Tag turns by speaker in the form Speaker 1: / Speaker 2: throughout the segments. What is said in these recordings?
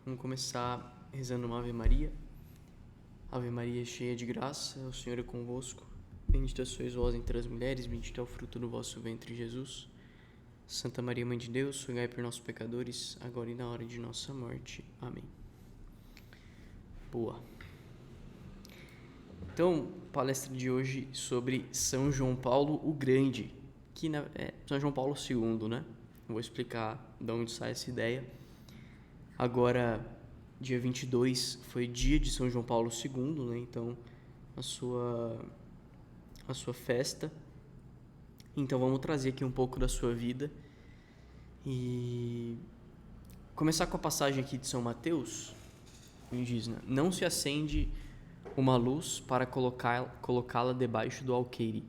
Speaker 1: Vamos começar rezando uma Ave Maria. Ave Maria, cheia de graça, o Senhor é convosco. Bendita sois vós entre as mulheres, bendito é o fruto do vosso ventre, Jesus. Santa Maria, Mãe de Deus, rogai por nós pecadores, agora e na hora de nossa morte. Amém. Boa. Então, palestra de hoje sobre São João Paulo o Grande, que é São João Paulo II, né? Vou explicar de onde sai essa ideia. Agora, dia 22 foi dia de São João Paulo II, né? Então, a sua festa. Então, vamos trazer aqui um pouco da sua vida e começar com a passagem aqui de São Mateus, que diz, né? Não se acende uma luz para colocá-la debaixo do alqueire,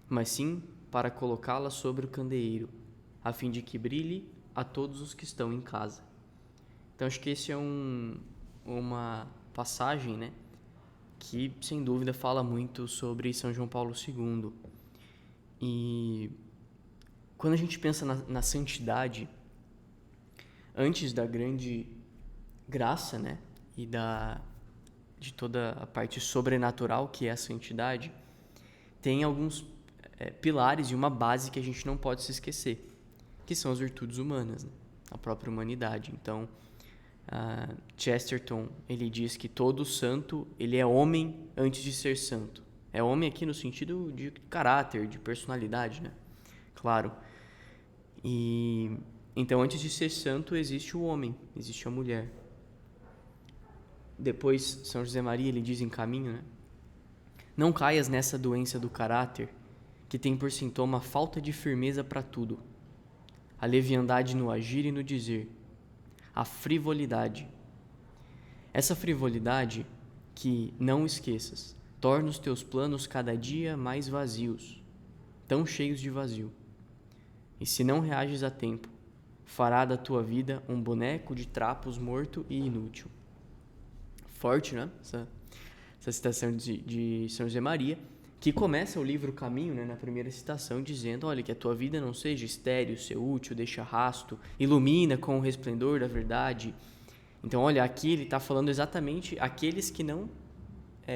Speaker 1: mas sim para colocá-la sobre o candeeiro, a fim de que brilhe a todos os que estão em casa. Então, acho que esse é uma passagem, né, que, sem dúvida, fala muito sobre São João Paulo II. E quando a gente pensa na santidade, antes da grande graça, né, e de toda a parte sobrenatural que é a santidade, tem alguns pilares e uma base que a gente não pode se esquecer, que são as virtudes humanas, né, a própria humanidade. Então, Chesterton, ele diz que todo santo, ele é homem antes de ser santo. É homem aqui no sentido de caráter, de personalidade, né? Claro. E então, antes de ser santo, existe o homem, existe a mulher. Depois, São José Maria, ele diz em Caminho, né? Não caias nessa doença do caráter, que tem por sintoma a falta de firmeza para tudo, a leviandade no agir e no dizer, a frivolidade. Essa frivolidade que, não esqueças, torna os teus planos cada dia mais vazios, tão cheios de vazio. E se não reages a tempo, fará da tua vida um boneco de trapos morto e inútil. Forte, né? Essa citação de São José Maria, que começa o livro Caminho, né, na primeira citação, dizendo, olha, que a tua vida não seja estéril, ser útil, deixa rasto, ilumina com o resplendor da verdade. Então, olha, aqui ele está falando exatamente aqueles que não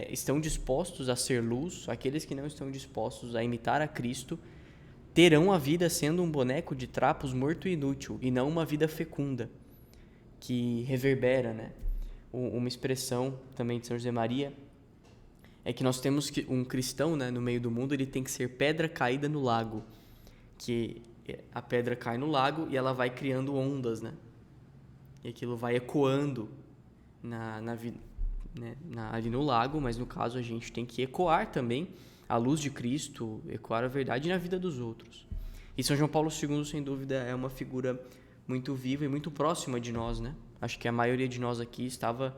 Speaker 1: estão dispostos a ser luz, aqueles que não estão dispostos a imitar a Cristo, terão a vida sendo um boneco de trapos morto e inútil, e não uma vida fecunda, que reverbera, né? Uma expressão também de São José Maria é que nós temos que um cristão, né, no meio do mundo, ele tem que ser pedra caída no lago, que a pedra cai no lago e ela vai criando ondas, né? E aquilo vai ecoando ali no lago, mas no caso a gente tem que ecoar também a luz de Cristo, ecoar a verdade na vida dos outros. E São João Paulo II, sem dúvida, é uma figura muito viva e muito próxima de nós, né? Acho que a maioria de nós aqui estava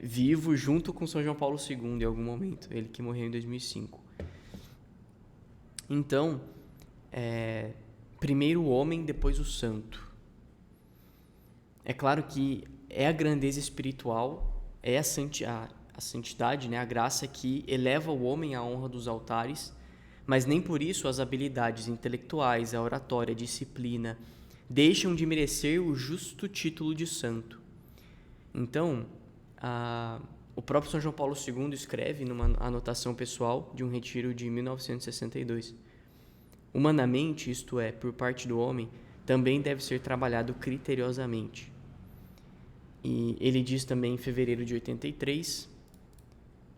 Speaker 1: vivo junto com São João Paulo II em algum momento, ele que morreu em 2005. Então, primeiro o homem, depois o santo. É claro que é a grandeza espiritual, é a santidade, né, a graça que eleva o homem à honra dos altares, mas nem por isso as habilidades intelectuais, a oratória, a disciplina, deixam de merecer o justo título de santo. Então, o próprio São João Paulo II escreve numa anotação pessoal de um retiro de 1962. Humanamente, isto é, por parte do homem, também deve ser trabalhado criteriosamente. E ele diz também em fevereiro de 83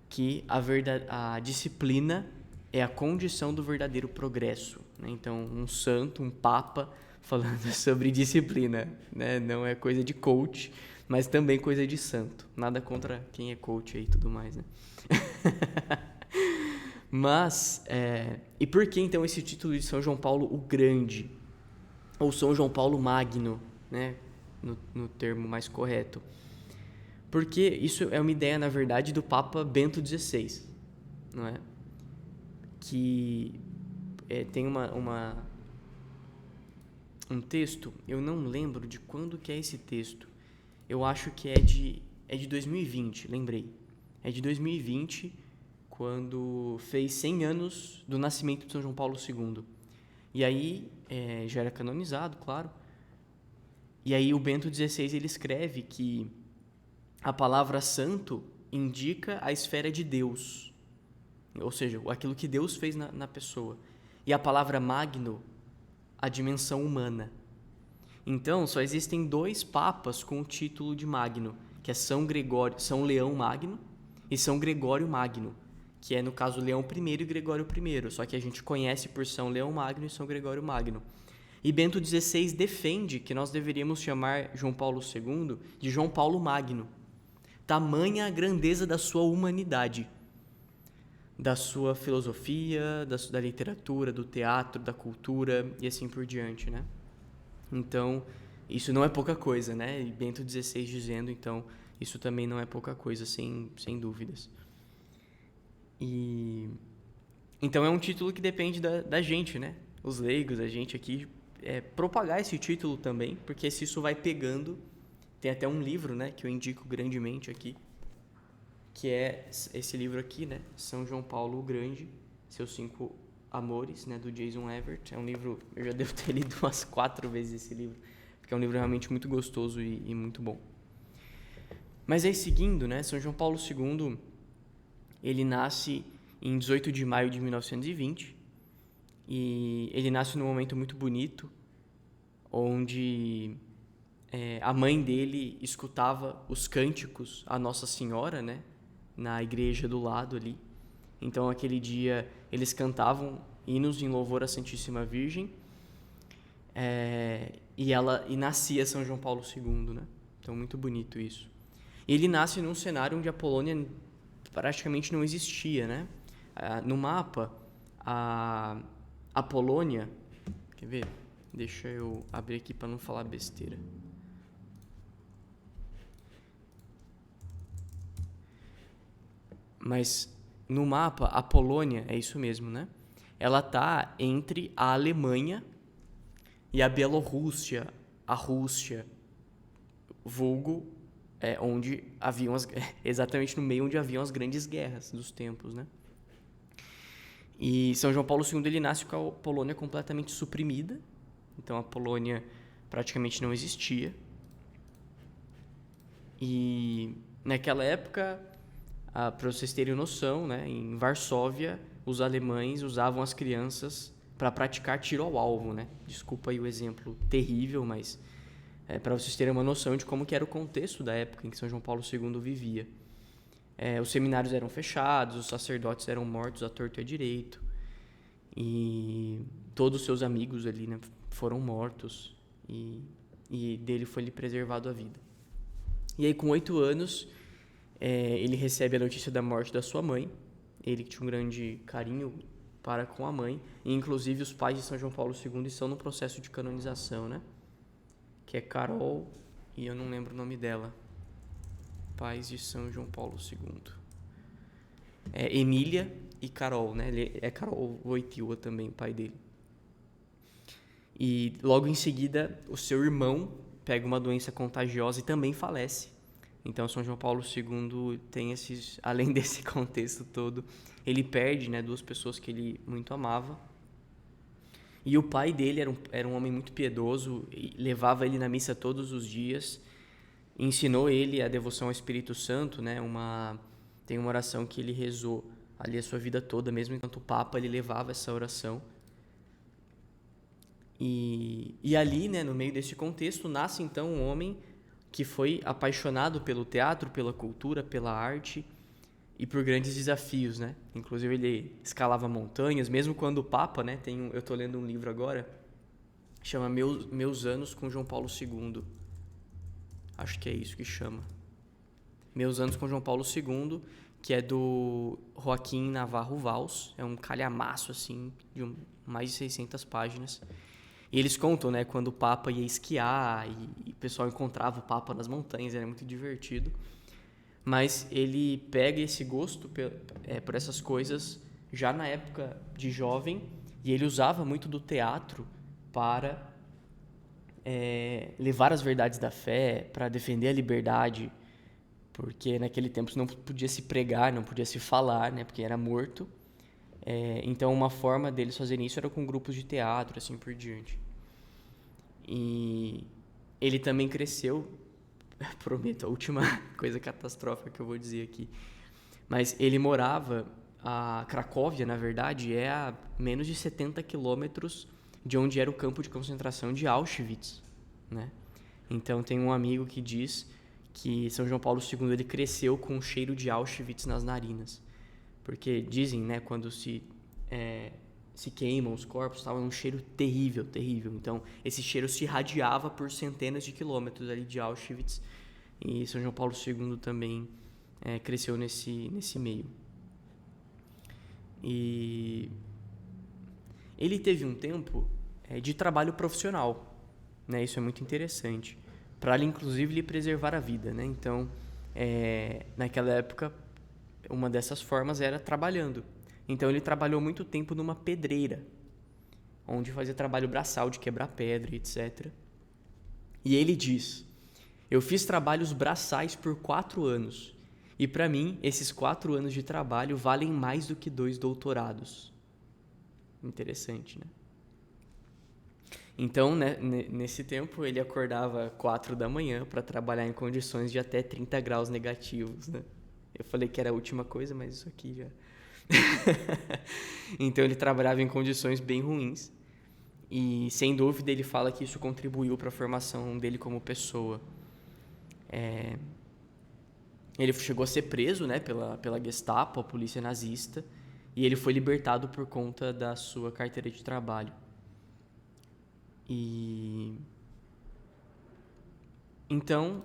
Speaker 1: que a disciplina é a condição do verdadeiro progresso, né? Então, um santo, um papa, falando sobre disciplina, né? Não é coisa de coach, mas também coisa de santo. Nada contra quem é coach e tudo mais, né? Mas, e por que então esse título de São João Paulo o Grande? Ou São João Paulo Magno, né? No termo mais correto. Porque isso é uma ideia, na verdade, do Papa Bento XVI, não é? Que tem um texto, eu não lembro de quando que é esse texto. Eu acho que é de 2020, lembrei. É de 2020, quando fez 100 anos do nascimento de São João Paulo II. E aí, já era canonizado, claro. E aí o Bento XVI ele escreve que a palavra santo indica a esfera de Deus, ou seja, aquilo que Deus fez na pessoa. E a palavra magno, a dimensão humana. Então, só existem 2 papas com o título de magno, que é São Leão Magno e São Gregório Magno, que é, no caso, Leão I e Gregório I, só que a gente conhece por São Leão Magno e São Gregório Magno. E Bento XVI defende que nós deveríamos chamar João Paulo II de João Paulo Magno. Tamanha a grandeza da sua humanidade, da sua filosofia, da literatura, do teatro, da cultura e assim por diante, né? Então, isso não é pouca coisa, né? E Bento XVI dizendo, então, isso também não é pouca coisa, sem dúvidas. E então é um título que depende da gente, né? Os leigos, a gente aqui, propagar esse título também, porque se isso vai pegando, tem até um livro, né, que eu indico grandemente aqui, que é esse livro aqui, né, São João Paulo o Grande, Seus 5 Amores, né, do Jason Evert. É um livro, eu já devo ter lido umas 4 vezes esse livro, porque é um livro realmente muito gostoso e muito bom. Mas aí seguindo, né, São João Paulo II, ele nasce em 18 de maio de 1920, e ele nasce num momento muito bonito, onde a mãe dele escutava os cânticos a Nossa Senhora, né, na igreja do lado ali. Então, aquele dia, eles cantavam hinos em louvor à Santíssima Virgem, e nascia São João Paulo II, né? Então, muito bonito isso. Ele nasce num cenário onde a Polônia praticamente não existia, né? No mapa, a Polônia... Quer ver? Deixa eu abrir aqui para não falar besteira. Mas no mapa, a Polônia, é isso mesmo, né? Ela tá entre a Alemanha e a Bielorrússia, a Rússia, vulgo, onde haviam exatamente no meio onde haviam as grandes guerras dos tempos, né? E São João Paulo II ele nasce com a Polônia completamente suprimida, então a Polônia praticamente não existia. E naquela época, para vocês terem noção, né, em Varsóvia, os alemães usavam as crianças para praticar tiro ao alvo, né? Desculpa aí o exemplo terrível, mas para vocês terem uma noção de como que era o contexto da época em que São João Paulo II vivia. Os seminários eram fechados, os sacerdotes eram mortos à torto e à direito, e todos os seus amigos ali, né, foram mortos, e dele foi-lhe preservado a vida. E aí, com 8 anos, ele recebe a notícia da morte da sua mãe. Ele tinha um grande carinho para com a mãe, e inclusive os pais de São João Paulo II estão no processo de canonização, né? Que é Carol, e eu não lembro o nome dela. Pais de São João Paulo II. Emília e Carol, né? É Carol Wojtyła também, pai dele. E logo em seguida, o seu irmão pega uma doença contagiosa e também falece. Então, São João Paulo II tem além desse contexto todo, ele perde, né, 2 pessoas que ele muito amava. E o pai dele era um homem muito piedoso, e levava ele na missa todos os dias, ensinou ele a devoção ao Espírito Santo, né? Tem uma oração que ele rezou ali a sua vida toda, mesmo enquanto o Papa ele levava essa oração. E ali, né, no meio desse contexto, nasce então um homem que foi apaixonado pelo teatro, pela cultura, pela arte e por grandes desafios, né? Inclusive ele escalava montanhas, mesmo quando o Papa, né? Eu estou lendo um livro agora, chama Meus Anos com João Paulo II. Acho que é isso que chama. Meus Anos com João Paulo II, que é do Joaquim Navarro Valls. É um calhamaço, assim, de mais de 600 páginas. E eles contam, né, quando o Papa ia esquiar e o pessoal encontrava o Papa nas montanhas, era muito divertido. Mas ele pega esse gosto por essas coisas já na época de jovem, e ele usava muito do teatro para levar as verdades da fé, para defender a liberdade, porque naquele tempo não podia se pregar, não podia se falar, né, porque era morto. Então uma forma deles fazerem isso era com grupos de teatro, assim por diante. E Ele também cresceu, prometo, a última coisa catastrófica que eu vou dizer aqui, mas ele morava, a Cracóvia, na verdade, é a menos de 70 quilômetros de onde era o campo de concentração de Auschwitz, né? Então tem um amigo que diz que São João Paulo II ele cresceu com o cheiro de Auschwitz nas narinas, porque dizem, né, quando se queimam os corpos, estava um cheiro terrível, terrível. Então esse cheiro se irradiava por centenas de quilômetros ali de Auschwitz, e São João Paulo II também cresceu nesse meio. E ele teve um tempo de trabalho profissional, né? Isso é muito interessante, para ele inclusive lhe preservar a vida, né? Então, naquela época, uma dessas formas era trabalhando. Então ele trabalhou muito tempo numa pedreira, onde fazia trabalho braçal de quebrar pedra, etc. E ele diz: eu fiz trabalhos braçais por 4 anos. E para mim, esses 4 anos de trabalho valem mais do que 2 doutorados. Interessante, né? Então, né, nesse tempo, ele acordava 4 da manhã para trabalhar em condições de até 30 graus negativos, né? Eu falei que era a última coisa, mas isso aqui já... Então, ele trabalhava em condições bem ruins. E, sem dúvida, ele fala que isso contribuiu para a formação dele como pessoa. Ele chegou a ser preso, né, pela Gestapo, a polícia nazista, e ele foi libertado por conta da sua carteira de trabalho. E então,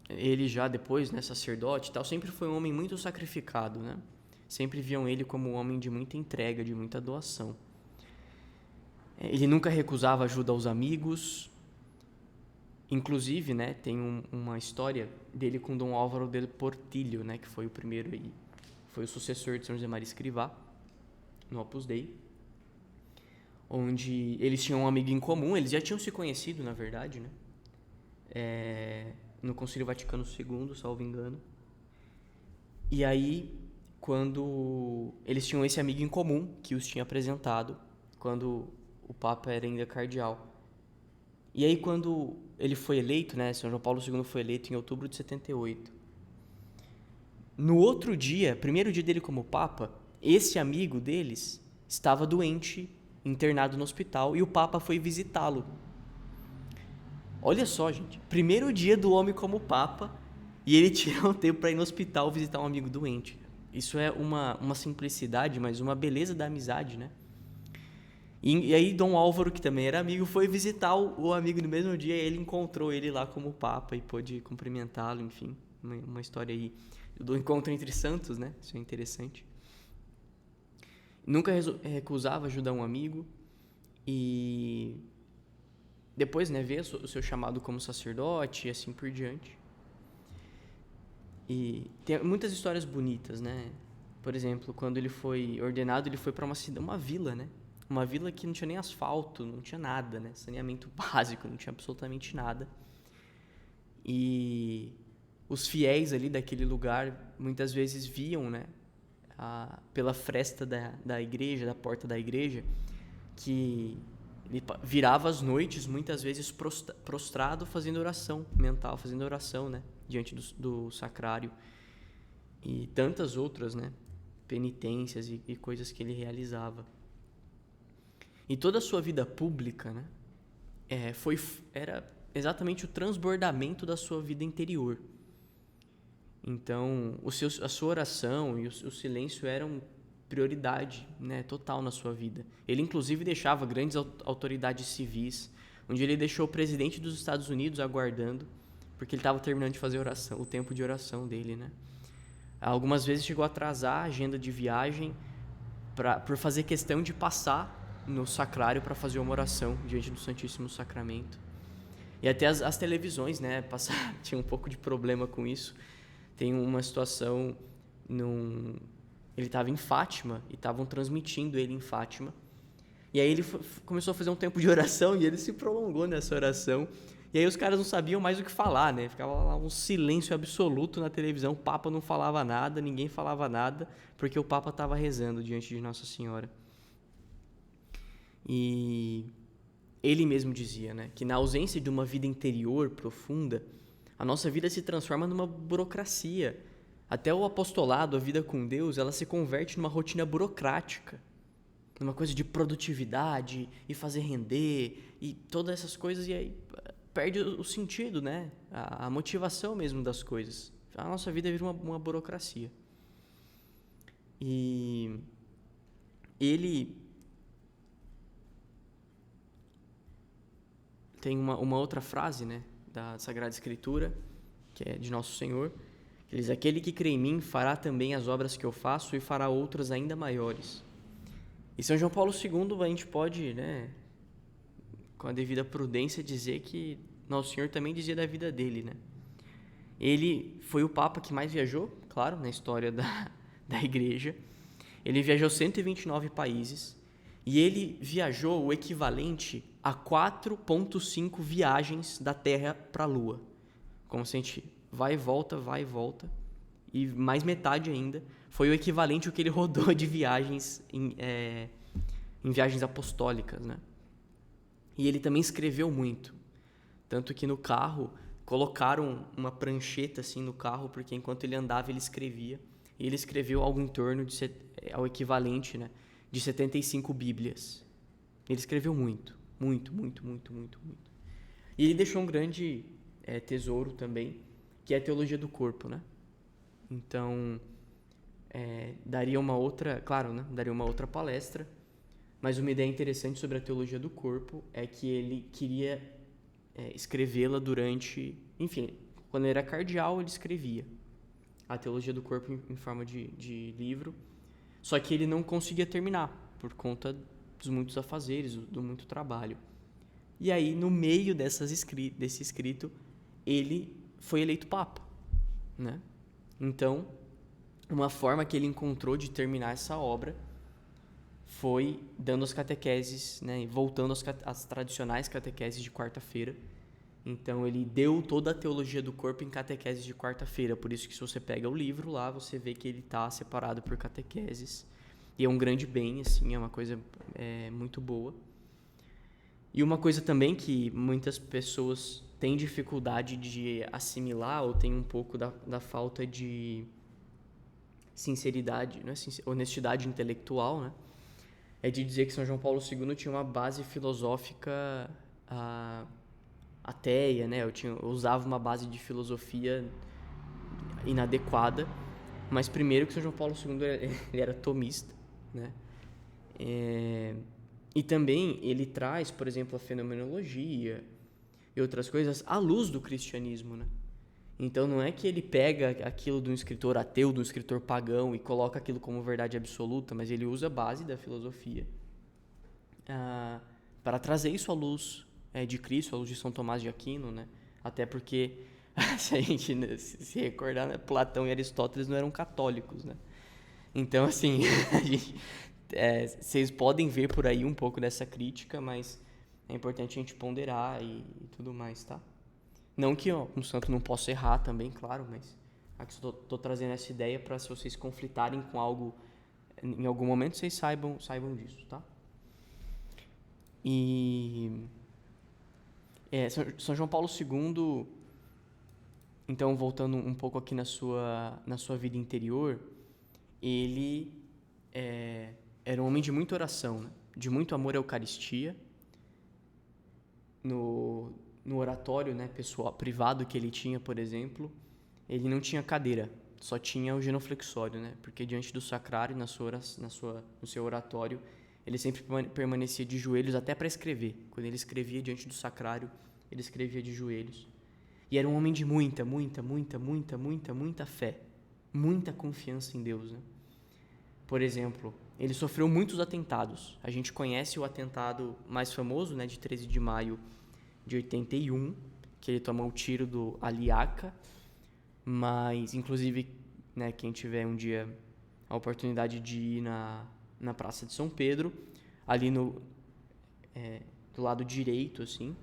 Speaker 1: ele já depois, né, sacerdote e tal, sempre foi um homem muito sacrificado, né? Sempre viam ele como um homem de muita entrega, de muita doação. Ele nunca recusava ajuda aos amigos. Inclusive, né, tem uma história dele com Dom Álvaro del Portillo, né, que foi o primeiro aí, foi o sucessor de São José Maria Escrivá, no Opus Dei, onde eles tinham um amigo em comum, eles já tinham se conhecido, na verdade, né, no Concílio Vaticano II, salvo engano. E aí, quando eles tinham esse amigo em comum, que os tinha apresentado, quando o Papa era ainda cardeal. E aí, quando ele foi eleito, né, São João Paulo II foi eleito em outubro de 78. No outro dia, primeiro dia dele como Papa, esse amigo deles estava doente, internado no hospital, e o Papa foi visitá-lo. Olha só, gente, primeiro dia do homem como Papa, e ele tira um tempo para ir no hospital visitar um amigo doente. Isso é uma simplicidade, mas uma beleza da amizade, né? E aí Dom Álvaro, que também era amigo, foi visitar o amigo no mesmo dia, e ele encontrou ele lá como Papa e pôde cumprimentá-lo, enfim, uma história aí do encontro entre santos, né? Isso é interessante. Nunca recusava ajudar um amigo, e depois, né, veio o seu chamado como sacerdote e assim por diante. E tem muitas histórias bonitas, né? Por exemplo, quando ele foi ordenado, ele foi para uma vila, né? Uma vila que não tinha nem asfalto, não tinha nada, né? Saneamento básico, não tinha absolutamente nada. E os fiéis ali daquele lugar muitas vezes viam, né, pela fresta da igreja, da porta da igreja, que ele virava às noites, muitas vezes prostrado, fazendo oração mental, fazendo oração, né, diante do sacrário. E tantas outras, né, penitências e coisas que ele realizava. E toda a sua vida pública, né, era exatamente o transbordamento da sua vida interior. Então, a sua oração e o silêncio eram prioridade, né, total na sua vida. Ele, inclusive, deixava grandes autoridades civis, onde ele deixou o presidente dos Estados Unidos aguardando, porque ele estava terminando de fazer oração, o tempo de oração dele, né? Algumas vezes chegou a atrasar a agenda de viagem por fazer questão de passar no sacrário para fazer uma oração diante do Santíssimo Sacramento. E até as televisões, né, tinha um pouco de problema com isso. Tem uma situação, ele estava em Fátima e estavam transmitindo ele em Fátima. E aí ele começou a fazer um tempo de oração e ele se prolongou nessa oração. E aí os caras não sabiam mais o que falar, né? Ficava lá um silêncio absoluto na televisão, o Papa não falava nada, ninguém falava nada, porque o Papa estava rezando diante de Nossa Senhora. E ele mesmo dizia, né, que na ausência de uma vida interior profunda, a nossa vida se transforma numa burocracia. Até o apostolado, a vida com Deus, ela se converte numa rotina burocrática, numa coisa de produtividade e fazer render e todas essas coisas, e aí perde o sentido, né? A motivação mesmo das coisas. A nossa vida vira uma burocracia. E ele tem uma outra frase, né, da Sagrada Escritura, que é de Nosso Senhor, que diz: aquele que crê em mim fará também as obras que eu faço e fará outras ainda maiores. E São João Paulo II, a gente pode, né, com a devida prudência, dizer que Nosso Senhor também dizia da vida dele, né? Ele foi o Papa que mais viajou, claro, na história da Igreja. Ele viajou 129 países e ele viajou o equivalente a 4,5 viagens da Terra para a Lua. Como se a gente vai e volta, e mais metade ainda foi o equivalente ao que ele rodou de viagens em viagens apostólicas, né? E ele também escreveu muito, tanto que no carro colocaram uma prancheta assim no carro, porque enquanto ele andava ele escrevia, e ele escreveu algo em torno de ao equivalente, né, de 75 Bíblias. Ele escreveu muito. E ele deixou um grande tesouro também, que é a teologia do corpo, né? Então, daria uma outra, claro, né? Daria uma outra palestra, mas uma ideia interessante sobre a teologia do corpo é que ele queria escrevê-la durante, enfim, quando ele era cardeal ele escrevia a teologia do corpo em forma de livro, só que ele não conseguia terminar por conta dos muitos afazeres, do muito trabalho. E aí, no meio desse escrito, ele foi eleito papa, né? Então, uma forma que ele encontrou de terminar essa obra foi dando as catequeses, né? Voltando às tradicionais catequeses de quarta-feira. Então, ele deu toda a teologia do corpo em catequeses de quarta-feira. Por isso que se você pega o livro lá, você vê que ele está separado por catequeses. E é um grande bem, assim, é uma coisa muito boa. E uma coisa também que muitas pessoas têm dificuldade de assimilar ou tem um pouco da falta de sinceridade, não é honestidade intelectual, né? É de dizer que São João Paulo II tinha uma base filosófica ateia, né? Eu usava uma base de filosofia inadequada, mas primeiro que São João Paulo II ele era tomista, né? E também ele traz, por exemplo, a fenomenologia e outras coisas à luz do cristianismo, né? Então não é que ele pega aquilo de um escritor ateu, de um escritor pagão e coloca aquilo como verdade absoluta, mas ele usa a base da filosofia para trazer isso à luz de Cristo, à luz de São Tomás de Aquino, né? Até porque, se a gente se recordar, né, Platão e Aristóteles não eram católicos, né? Então, assim, vocês podem ver por aí um pouco dessa crítica, mas é importante a gente ponderar e tudo mais, tá? Não que um santo não possa errar também, claro, mas aqui estou trazendo essa ideia para se vocês conflitarem com algo em algum momento, vocês saibam disso, tá? E São João Paulo II, então voltando um pouco aqui na sua vida interior, ele era um homem de muita oração, né? De muito amor à Eucaristia. No oratório, né, pessoal, privado que ele tinha, por exemplo, ele não tinha cadeira, só tinha o genuflexório, né? Porque diante do sacrário, no seu oratório, ele sempre permanecia de joelhos até para escrever. Quando ele escrevia diante do sacrário, ele escrevia de joelhos. E era um homem de muita fé, muita confiança em Deus, né? Por exemplo, ele sofreu muitos atentados. A gente conhece o atentado mais famoso, né, de 13 de maio de 81, que ele tomou o tiro do Aliaca, mas, inclusive, né, quem tiver um dia a oportunidade de ir na Praça de São Pedro, ali do lado direito, assim,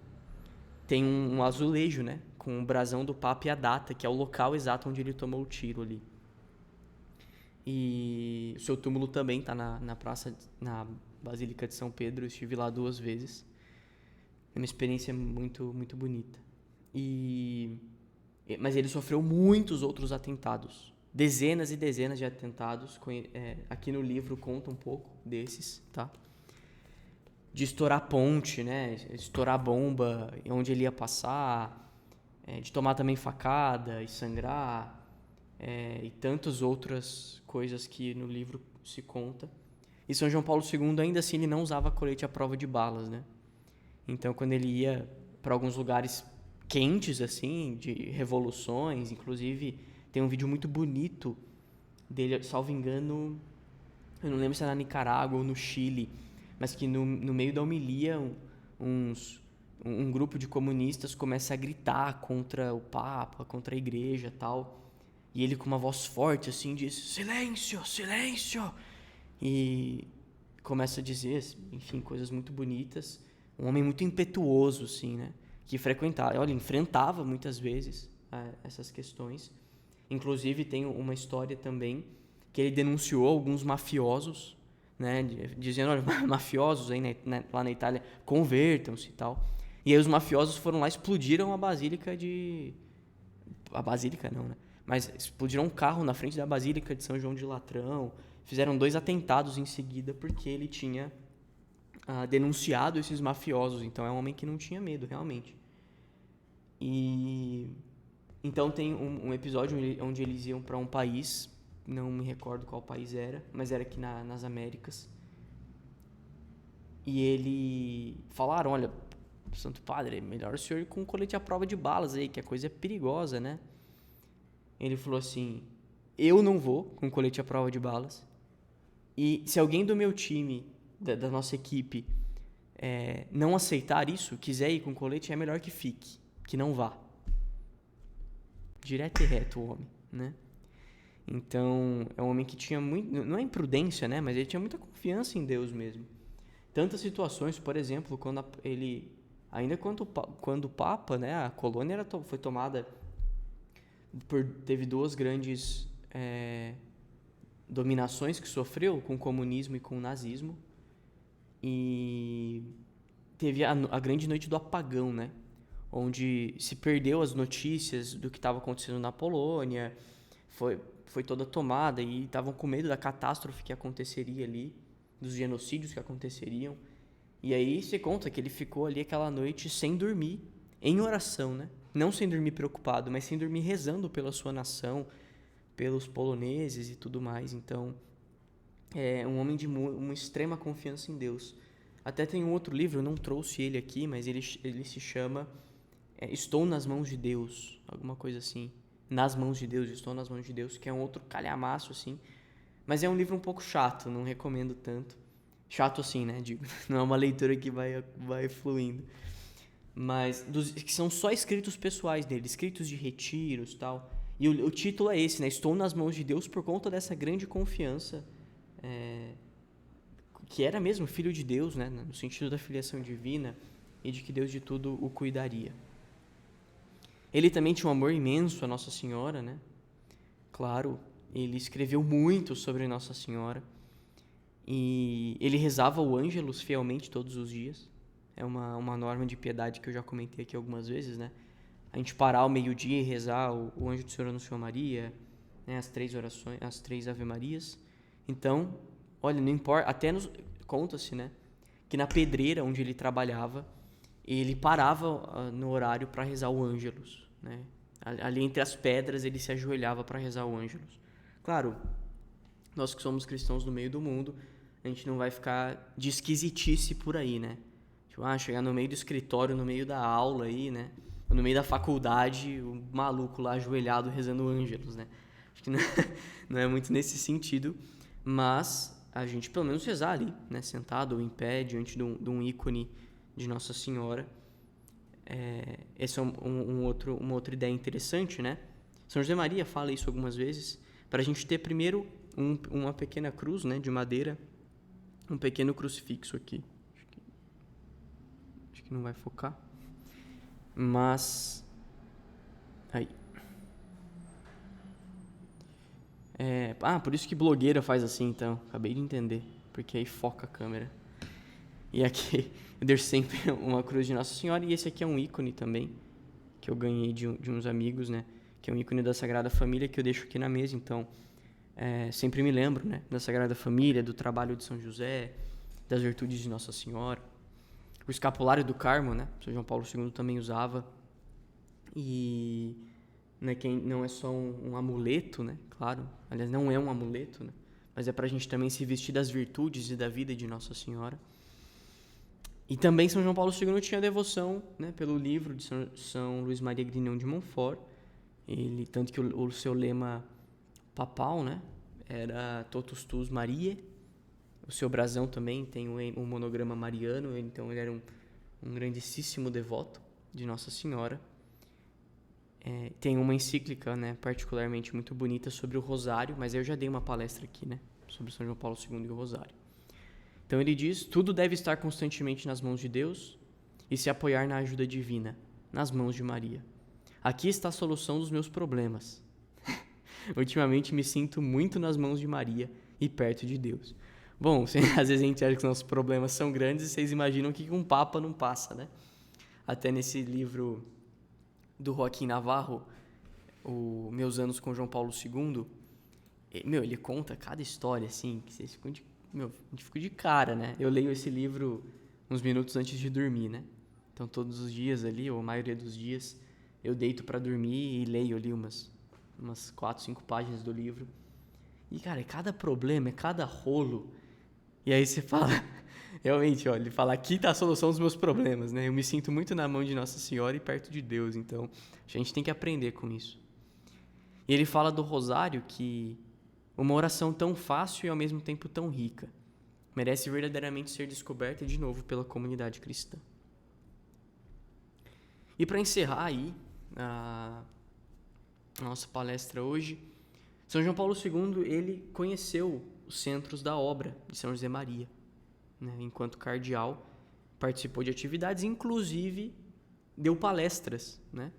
Speaker 1: tem um azulejo, né, com o brasão do Papa e a data, que é o local exato onde ele tomou o tiro ali. E o seu túmulo também está na Basílica de São Pedro, eu estive lá 2 vezes. É uma experiência muito, muito bonita. Mas ele sofreu muitos outros atentados. Dezenas e dezenas de atentados. Aqui no livro conta um pouco desses, tá? De estourar ponte, né? Estourar bomba onde ele ia passar. De tomar também facada e sangrar. E tantas outras coisas que no livro se conta. E São João Paulo II, ainda assim, ele não usava colete à prova de balas, né? Então, quando ele ia para alguns lugares quentes, assim, de revoluções, inclusive tem um vídeo muito bonito dele, salvo engano, eu não lembro se era na Nicarágua ou no Chile, mas que no meio da homilia um grupo de comunistas começa a gritar contra o Papa, contra a igreja e tal, e ele com uma voz forte assim diz: silêncio, silêncio, e começa a dizer, enfim, coisas muito bonitas. Um homem muito impetuoso, assim, né? Que enfrentava muitas vezes essas questões. Inclusive tem uma história também que ele denunciou alguns mafiosos, né? Dizendo, olha, mafiosos aí, né, lá na Itália, convertam-se e tal. E aí os mafiosos foram lá e explodiram a basílica de... A basílica não, né? Mas explodiram um carro na frente da basílica de São João de Latrão. Fizeram 2 atentados em seguida porque ele tinha denunciado esses mafiosos. Então é um homem que não tinha medo, realmente. E então tem um episódio onde eles iam para um país, não me recordo qual país era, mas era aqui nas Américas. E ele falaram, olha, Santo Padre, é melhor o senhor ir com colete à prova de balas aí, que a coisa é perigosa, né? Ele falou assim: eu não vou com colete à prova de balas. E se alguém do meu time, da nossa equipe, não aceitar isso, quiser ir com colete, é melhor que fique, que não vá. Direto e reto o homem, né? Então, é um homem que tinha muito... Não é imprudência, né? Mas ele tinha muita confiança em Deus mesmo. Tantas situações, por exemplo, quando ele... Ainda quando o Papa, né? A colônia foi tomada... Teve 2 grandes dominações que sofreu, com o comunismo e com o nazismo. E teve a grande noite do apagão, né? Onde se perdeu as notícias do que estava acontecendo na Polônia, foi toda tomada e estavam com medo da catástrofe que aconteceria ali, dos genocídios que aconteceriam. E aí se conta que ele ficou ali aquela noite sem dormir, em oração, né? Não sem dormir preocupado, mas sem dormir rezando pela sua nação, pelos poloneses e tudo mais. Então, é um homem de uma extrema confiança em Deus. Até tem um outro livro, eu não trouxe ele aqui, mas ele se chama Estou nas mãos de Deus, alguma coisa assim. Nas mãos de Deus, Estou nas mãos de Deus, que é um outro calhamaço, assim. Mas é um livro um pouco chato, não recomendo tanto. Chato assim, né? Digo, não é uma leitura que vai fluindo. Mas que são só escritos pessoais dele, escritos de retiros e tal. E o título é esse, né? Estou nas mãos de Deus por conta dessa grande confiança, que era mesmo filho de Deus, né? No sentido da filiação divina e de que Deus de tudo o cuidaria. Ele também tinha um amor imenso a Nossa Senhora, né? Claro, ele escreveu muito sobre Nossa Senhora e ele rezava o Ângelus fielmente todos os dias. É uma norma de piedade que eu já comentei aqui algumas vezes, né? A gente parar ao meio-dia e rezar o Anjo do Senhor Anunciou Maria, né? As 3 orações, as 3 Ave Marias. Então, olha, não importa, conta-se, né? Que na pedreira onde ele trabalhava, ele parava no horário para rezar o Ângelus, né? Ali entre as pedras ele se ajoelhava para rezar o Ângelus. Claro, nós que somos cristãos no meio do mundo, a gente não vai ficar de esquisitice por aí, né? Tipo, chegar no meio do escritório, no meio da aula aí, né? Ou no meio da faculdade, o maluco lá ajoelhado rezando Ângelus, né? Acho que não é muito nesse sentido, mas a gente pelo menos rezar ali, né? Sentado ou em pé, diante de um ícone de Nossa Senhora. Essa é uma outra ideia interessante, né? São José Maria fala isso algumas vezes, para a gente ter primeiro uma pequena cruz, né, de madeira, um pequeno crucifixo aqui. Acho que não vai focar. Mas... Aí. Por isso que blogueira faz assim, então. Acabei de entender. Porque aí foca a câmera. E aqui eu deixo sempre uma cruz de Nossa Senhora, e esse aqui é um ícone também, que eu ganhei de uns amigos, né? Que é um ícone da Sagrada Família, que eu deixo aqui na mesa, então sempre me lembro, né? Da Sagrada Família, do trabalho de São José, das virtudes de Nossa Senhora. O escapulário do Carmo, né? São João Paulo II também usava. E né, não é só um amuleto, né? Claro, aliás, não é um amuleto, né? Mas é pra gente também se vestir das virtudes e da vida de Nossa Senhora. E também São João Paulo II tinha devoção, né, pelo livro de São Luís Maria Grignion de Montfort. Ele, tanto que o seu lema papal, né, era Totus Tuus Mariae. O seu brasão também tem um monograma mariano, então ele era um grandíssimo devoto de Nossa Senhora. Tem uma encíclica, né, particularmente muito bonita sobre o Rosário, mas eu já dei uma palestra aqui, né, sobre São João Paulo II e o Rosário. Então ele diz: tudo deve estar constantemente nas mãos de Deus e se apoiar na ajuda divina, nas mãos de Maria. Aqui está a solução dos meus problemas. Ultimamente me sinto muito nas mãos de Maria e perto de Deus. Bom, às vezes a gente acha que os nossos problemas são grandes e vocês imaginam que um papa não passa, né? Até nesse livro do Joaquim Navarro, o Meus Anos com João Paulo II, ele conta cada história, assim, que vocês ficam a gente fica de cara, né? Eu leio esse livro uns minutos antes de dormir, né? Então todos os dias ali, ou a maioria dos dias, eu deito pra dormir e leio ali umas 4, 5 páginas do livro. E, cara, é cada problema, é cada rolo. E aí você fala, realmente, ó, ele fala, aqui tá a solução dos meus problemas, né? Eu me sinto muito na mão de Nossa Senhora e perto de Deus, então a gente tem que aprender com isso. E ele fala do rosário, que uma oração tão fácil e ao mesmo tempo tão rica merece verdadeiramente ser descoberta de novo pela comunidade cristã. E para encerrar aí a nossa palestra hoje, São João Paulo II, ele conheceu os centros da obra de São José Maria, né? Enquanto cardeal, participou de atividades, inclusive deu palestras, né?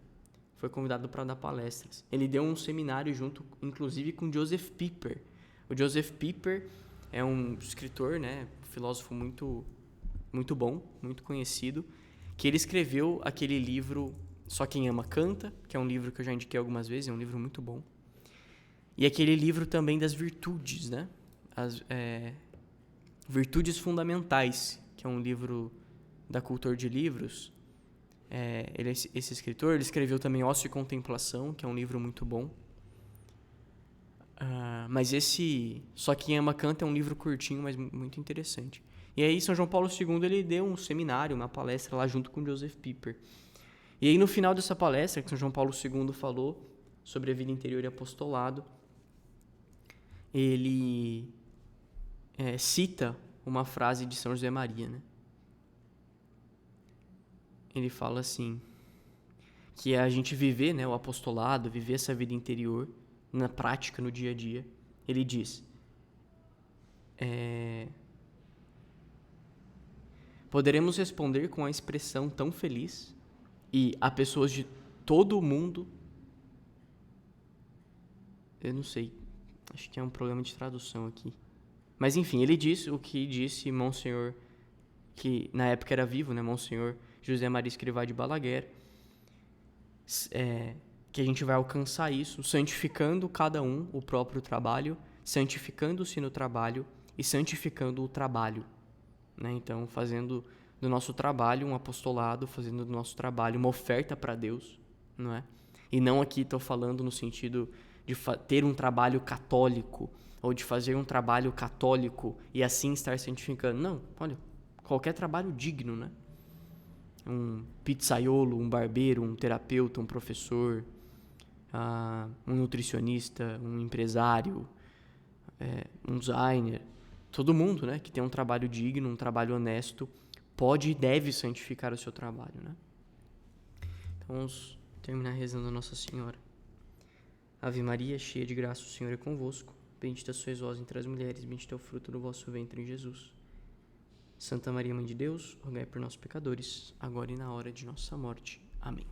Speaker 1: Foi convidado para dar palestras. Ele deu um seminário junto, inclusive, com Joseph Pieper. O Joseph Pieper é um escritor, né, filósofo muito, muito bom, muito conhecido, que ele escreveu aquele livro Só Quem Ama Canta, que é um livro que eu já indiquei algumas vezes, é um livro muito bom. E aquele livro também das virtudes, né? As Virtudes Fundamentais, que é um livro da Cultor de Livros. Esse escritor, ele escreveu também Ócio e Contemplação, que é um livro muito bom. Mas esse Só Quem Ama Canta é um livro curtinho, mas muito interessante. E aí São João Paulo II, ele deu um seminário, uma palestra lá junto com Joseph Pieper. E aí no final dessa palestra, que São João Paulo II falou sobre a vida interior e apostolado, ele cita uma frase de São José Maria, né? Ele fala assim, que é a gente viver, né, o apostolado, viver essa vida interior na prática, no dia a dia. Ele diz, poderemos responder com a expressão tão feliz e a pessoas de todo o mundo, eu não sei, acho que é um problema de tradução aqui, mas enfim, ele diz o que disse Monsenhor, que na época era vivo, né, Monsenhor José Maria Escrivá de Balaguer, que a gente vai alcançar isso santificando cada um o próprio trabalho, santificando-se no trabalho e santificando o trabalho, né? Então, fazendo do nosso trabalho um apostolado, fazendo do nosso trabalho uma oferta para Deus, não é? E não aqui estou falando no sentido de ter um trabalho católico ou de fazer um trabalho católico e assim estar santificando. Não, olha, qualquer trabalho digno, né? Um pizzaiolo, um barbeiro, um terapeuta, um professor, um nutricionista, um empresário, um designer, todo mundo, né, que tem um trabalho digno, um trabalho honesto, pode e deve santificar o seu trabalho, né? Então vamos terminar rezando a Nossa Senhora. Ave Maria, cheia de graça, o Senhor é convosco. Bendita sois vós entre as mulheres, bendito é o fruto do vosso ventre, Jesus. Santa Maria, Mãe de Deus, rogai por nós pecadores, agora e na hora de nossa morte. Amém.